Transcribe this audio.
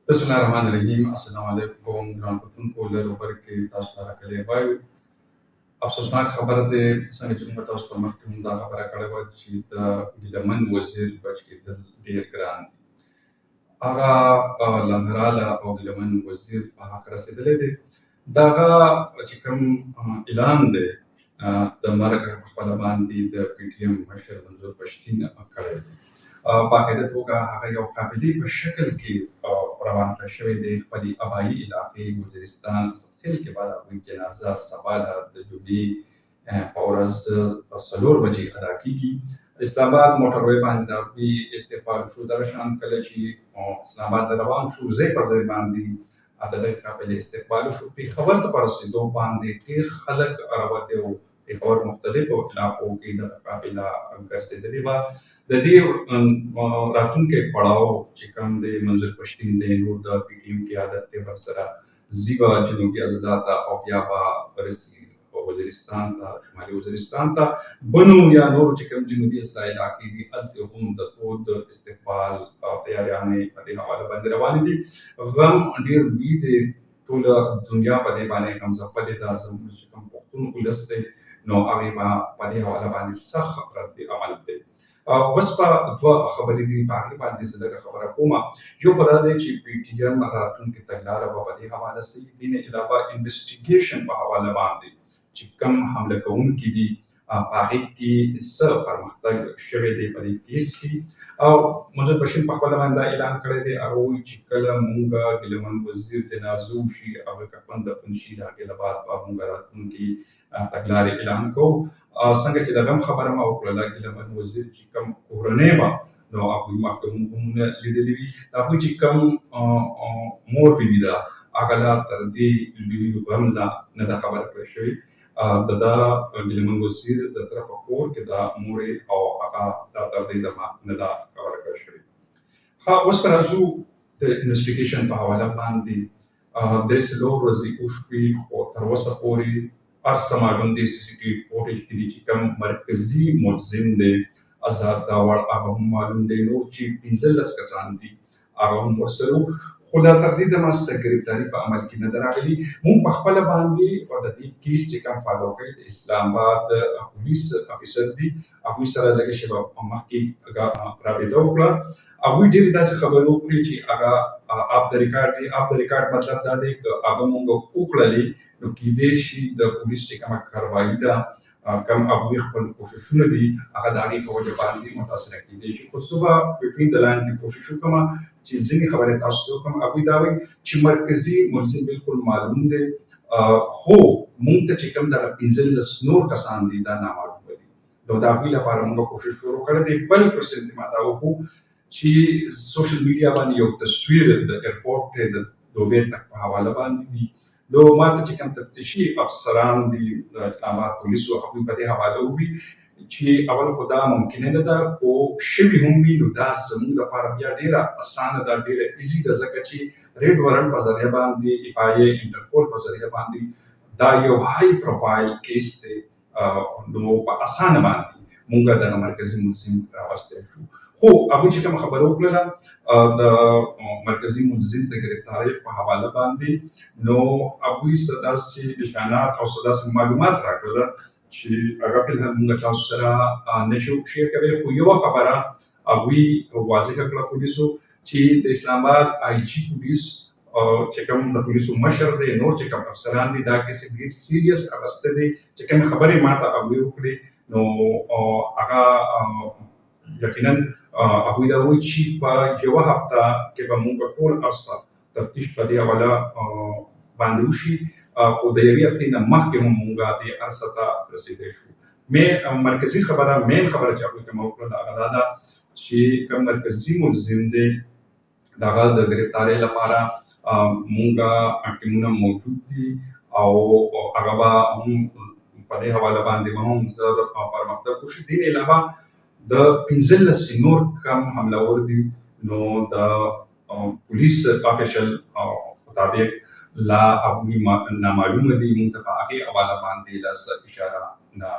بسم الله الرحمن الرحیم. السلام علیکم ګران کتونکو. لر او بر کې تاسو ته راغلی وایو. افسوسناک خبره ده څنګه چې موږ تاسو ته مخکې هم دا خبره کړې وه چې د ګیلمن وزیر بچ کېدل ډېر ګران دي. هغه لنډهراله او ګیلمن وزیر په حق رسېدلی دی. د هغه چې کوم اعلان دی د مرګ په خپله باندې د پي ټي ایم مشر منظور پښتین کړی دی. باقاعده توګه هغه یو قابلې په شکل کې روان کړی شوی دی. خپلې ابایي علاقې وزیرستان سطحل کې به د هغوی جنازه سبا د جمعې په ورځ 4 بجې ادا کېږي. اسلام آباد موټر وې باندې د هغوی استقبال شو. دغه شان کله چې اسلام آباد ته روان شو ځای پر ځای باندې د دغې قافلې استقبال شو. پېښور ته په رسېدو باندې ډېر خلک راوتي وو. پېښور مختلفو علاقو کې دغه قافله ګرځېدلې وه. د دې راتلونکی پړاو چې کوم دی منظور پښتین دی، نور د پي ټي ایم قیادت دی ورسره ځي به جنوبي عضلات ته او بیا به رسي وزیرستان ته، شمالي وزیرستان ته. بنو یا نور چې کوم جنوبي اضلاع علاقې دي هلته هم د تود استقبال تیاریانې په دې حواله باندې روانې دي. غم ډېر لوی دی. ټوله دنیا په دې باندې غمځپلې ده. زموږ چې کوم پښتون ولس دی نو هغې به په دې حواله باندې سخت رد عمل دی. اوس په دوه خبرې دي، په هغې باندې زه لږه خبره کوم. یو خو دا دی چې پي ټي ایم راتلونکې تګلاره به په دې حواله څه وي. دې نه علاوه انویسټیګیشن په حواله باندې چې کوم حمله کوونکي دي په هغې کې څه پرمختګ شوی دی په دې کیس کې. او منظور پښتین په خپله باندې دا اعلان کړی دی. هغه وایي چې کله مونږ ګیلمن وزیر جنازه وشي، هغه کفن دفن شي، د هغې نه بعد به مونږ راتلونکي تګلارې اعلان کوو. څنګه چې د غم خبره مه وکړله، ګیلمن وزیر چې کوم کورنۍ وه نو هغوی مخکې هم لیدلي وي. د هغوی چې کوم مور بیبي ده هغه لا تر دې لوی غم لا نه ده خبره کړی شوې. د ده ګیلمن وزیر د تره په کور کې ده مورې او هغه دا تر دې دمه نه ده خبره کړی شوې. اوس که راځو د انویسټیګیشن په حواله باندې درې څلور ورځې وشوې، خو تر اوسه پورې هر څه معلوم دی. سی سی ټي وي فوټیج کې دي چې کوم مرکزي ملزم دی آزاد داوړ هغه هم معلوم دی. نور چې 15 کسان دي هغه هم ورسره وو. خو لا تر دې دمه څه ګرفتاري په عمل کې نه ده راغلي. مونږ په خپله باندې د دې کیس چې کوم فالو کوي د اسلام آباد پولیس افیسر دي، هغوی سره لږه شېبه مخکې رابطه وکړه. هغوی ډېرې داسې خبرې وکړې چې هغه اف د ریکارډ دي. اف د ریکارډ مطلب دا دی که هغه مونږ وکړلې نو کېدای شي د پولیس چې کومه کاروایي ده، کوم هغوی خپل کوششونه دي هغه د هغې په وجه باندې متاثره کېدای شي. خو زه به بټوین د لاین کې کوشش وکړم چې ځینې خبرې تاسو ته وکړم. هغوی دا وایي چې مرکزي ملزم بالکل معلوم دی، خو مونږ ته چې کوم دغه 15 نور کسان دي دا نامعلومه دي. نو د هغوی لپاره مونږ کوشش شروع کړی دی. بل کوشش ما دا وکړو چې سوشل میډیا باندې یو تصویر د ایرپورټ د دوبۍ تک په حواله باندې دي. نو ما ته چې کوم تفتیشي افسران دي د اسلام آباد پولیسو هغوی په دې حواله ووي چې اول خو دا ممکنه نه ده، خو شوي هم وي نو دا زموږ لپاره بیا ډېره اسانه ده، ډېره ایزي ده، ځکه چې ریډ وارنټ په ذریعه باندې اف آی اے انټرپول په ذریعه باندې دا یو های پروفایل کیس دی. نو په اسانه باندې مونږ دغه مرکزي ملزم راوستی شو. خو هغوی چې کومه خبره وکړله د مرکزي ملزم د ګرفتارۍ په حواله باندې، نو هغوی څه داسې نشانات او څه داسې معلومات راکړله چې هغه فلحال مونږ تاسو سره نشو شیر کولی. خو یوه خبره هغوی واضحه کړه پولیسو چې د اسلام آباد آی جي پولیس چې کوم د پولیسو مشر دی، نور چې کوم افسران دي دا کیس ډېر سیریس اخیستی دی. چې کومې خبرې ما ته هغوی وکړې نو هغه یقینا هغوی دا وایي چې په یوه هفته کې به مونږ ټول افسر تفتیش په دې حواله باندې وشي. خو د یوې هفتې نه مخکې هم مونږ دې هر څه ته رسېدی شو. مرکزي خبره مین خبره چې هغوی کومه وکړله هغه دا ده چې کوم مرکزي ملزم دی د هغه د ګرفتارۍ لپاره مونږ ټیمونه موجود دي او هغه به هم په دې حواله باندې به هم زر پرمختګ وشي. دې نه علاوه د 15 نور کم حملور دي نو د پولیس افیشل مطابق لا هغوی نامعلومه دي. مونږ ته په هغې حواله باندې لا څه اشاره نه